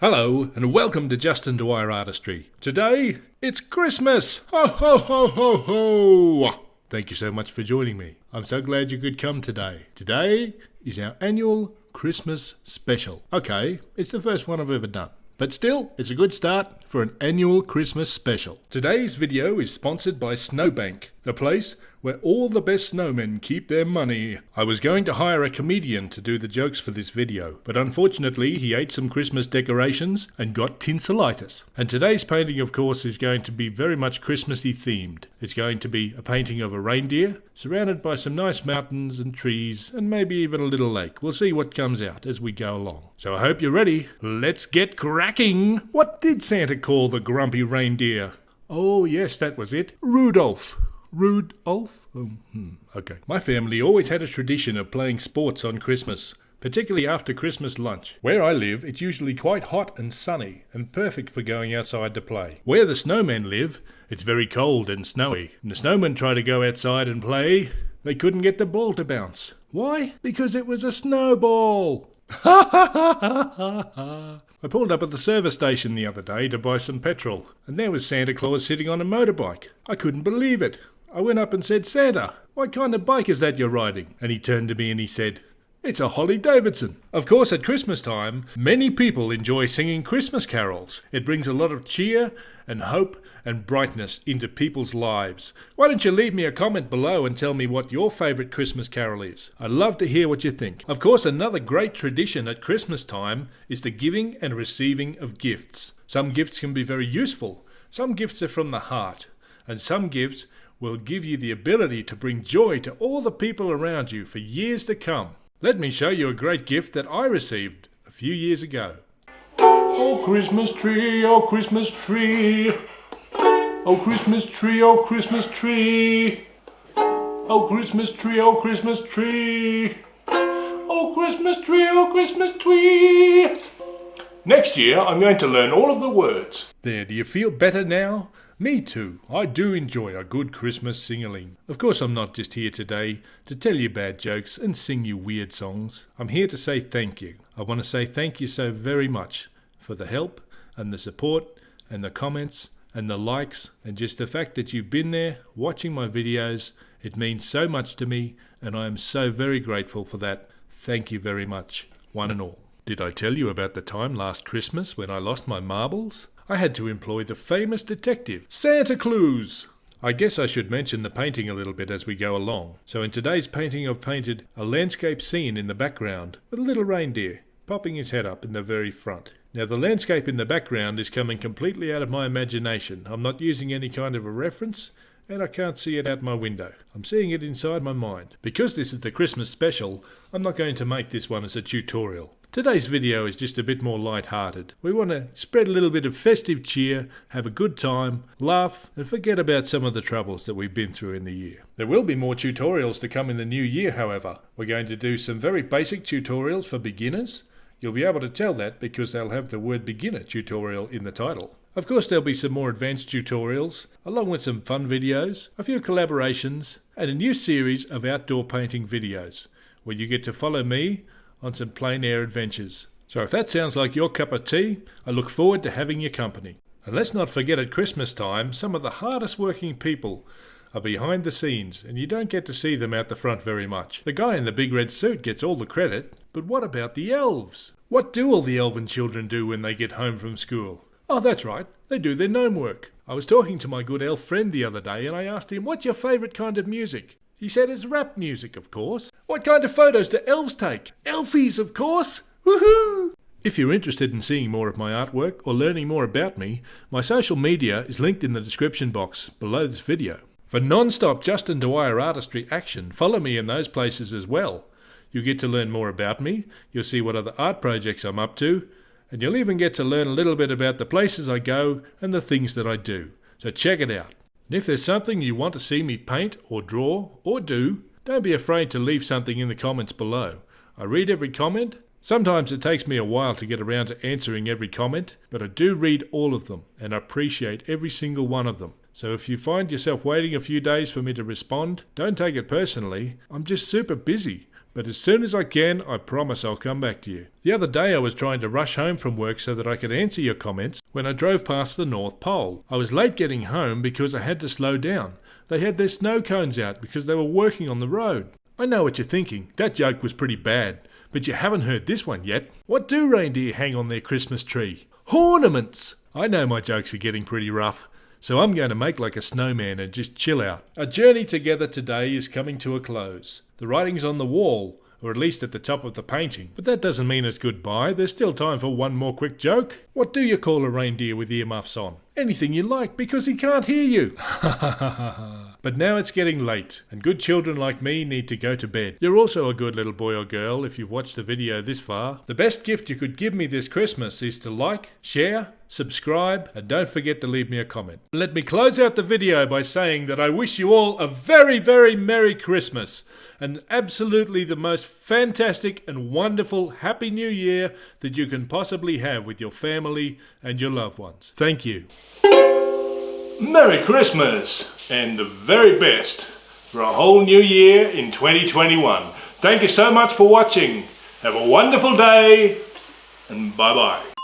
Hello and welcome to Dwyer Artistry. Today, it's Christmas! Ho ho ho ho ho! Thank you so much for joining me. I'm so glad you could come today. Today is our annual Christmas special. Okay, it's the first one I've ever done. But still, it's a good start for an annual Christmas special. Today's video is sponsored by Snowbank, the place where all the best snowmen keep their money. I was going to hire a comedian to do the jokes for this video, but unfortunately he ate some Christmas decorations and got tinselitis. And today's painting, of course, is going to be very much Christmassy themed. It's going to be a painting of a reindeer, surrounded by some nice mountains and trees, and maybe even a little lake. We'll see what comes out as we go along. So I hope you're ready. Let's get cracking! What did Santa call the grumpy reindeer? Oh yes, that was it. Rudolph. Rudolph? Okay. My family always had a tradition of playing sports on Christmas, particularly after Christmas lunch. Where I live, it's usually quite hot and sunny, and perfect for going outside to play. Where the snowmen live, it's very cold and snowy, and the snowmen try to go outside and play. They couldn't get the ball to bounce. Why? Because it was a snowball! Ha ha ha ha ha ha! I pulled up at the service station the other day to buy some petrol, and there was Santa Claus sitting on a motorbike. I couldn't believe it. I went up and said, "Santa, what kind of bike is that you're riding?" And he turned to me and he said, "It's a Holly Davidson." Of course, at Christmas time, many people enjoy singing Christmas carols. It brings a lot of cheer and hope and brightness into people's lives. Why don't you leave me a comment below and tell me what your favourite Christmas carol is? I'd love to hear what you think. Of course, another great tradition at Christmas time is the giving and receiving of gifts. Some gifts can be very useful. Some gifts are from the heart. And some gifts will give you the ability to bring joy to all the people around you for years to come. Let me show you a great gift that I received a few years ago. Oh Christmas tree, oh Christmas tree. Oh Christmas tree, oh Christmas tree. Oh Christmas tree, oh Christmas tree. Oh Christmas tree, oh Christmas tree. Next year I'm going to learn all of the words. There, do you feel better now? Me too. I do enjoy a good Christmas sing-a-ling. Of course, I'm not just here today to tell you bad jokes and sing you weird songs. I'm here to say thank you. I want to say thank you so very much for the help and the support and the comments and the likes and just the fact that you've been there watching my videos. It means so much to me and I am so very grateful for that. Thank you very much, one and all. Did I tell you about the time last Christmas when I lost my marbles? I had to employ the famous detective, Santa Claus. I guess I should mention the painting a little bit as we go along. So in today's painting I've painted a landscape scene in the background with a little reindeer popping his head up in the very front. Now the landscape in the background is coming completely out of my imagination. I'm not using any kind of a reference and I can't see it out my window. I'm seeing it inside my mind. Because this is the Christmas special, I'm not going to make this one as a tutorial. Today's video is just a bit more light-hearted. We want to spread a little bit of festive cheer, have a good time, laugh, and forget about some of the troubles that we've been through in the year. There will be more tutorials to come in the new year, however. We're going to do some very basic tutorials for beginners. You'll be able to tell that because they'll have the word beginner tutorial in the title. Of course, there'll be some more advanced tutorials, along with some fun videos, a few collaborations, and a new series of outdoor painting videos, where you get to follow me on some plein air adventures. So if that sounds like your cup of tea, I look forward to having your company. And let's not forget at Christmas time, some of the hardest working people are behind the scenes and you don't get to see them out the front very much. The guy in the big red suit gets all the credit, but what about the elves? What do all the elven children do when they get home from school? Oh, that's right, they do their gnome work. I was talking to my good elf friend the other day and I asked him, "What's your favourite kind of music?" He said it's rap music, of course. What kind of photos do elves take? Elfies, of course! Woohoo! If you're interested in seeing more of my artwork or learning more about me, my social media is linked in the description box below this video. For non-stop Dwyer Artistry action, follow me in those places as well. You'll get to learn more about me, you'll see what other art projects I'm up to, and you'll even get to learn a little bit about the places I go and the things that I do. So check it out. And if there's something you want to see me paint or draw or do, don't be afraid to leave something in the comments below. I read every comment. Sometimes it takes me a while to get around to answering every comment, but I do read all of them and appreciate every single one of them. So if you find yourself waiting a few days for me to respond, don't take it personally. I'm just super busy But as soon as I can, I promise I'll come back to you. The other day I was trying to rush home from work so that I could answer your comments when I drove past the North Pole. I was late getting home because I had to slow down. They had their snow cones out because they were working on the road. I know what you're thinking. That joke was pretty bad. But you haven't heard this one yet. What do reindeer hang on their Christmas tree? Ornaments! I know my jokes are getting pretty rough, so I'm going to make like a snowman and just chill out. Our journey together today is coming to a close. The writing's on the wall, or at least at the top of the painting. But that doesn't mean it's goodbye. There's still time for one more quick joke. What do you call a reindeer with earmuffs on? Anything you like, because he can't hear you. But now it's getting late, and good children like me need to go to bed. You're also a good little boy or girl if you've watched the video this far. The best gift you could give me this Christmas is to like, share, subscribe, and don't forget to leave me a comment. Let me close out the video by saying that I wish you all a very, very Merry Christmas, and absolutely the most fantastic and wonderful Happy New Year that you can possibly have with your family and your loved ones. Thank you. Merry Christmas and the very best for a whole new year in 2021. Thank you so much for watching. Have a wonderful day and bye-bye.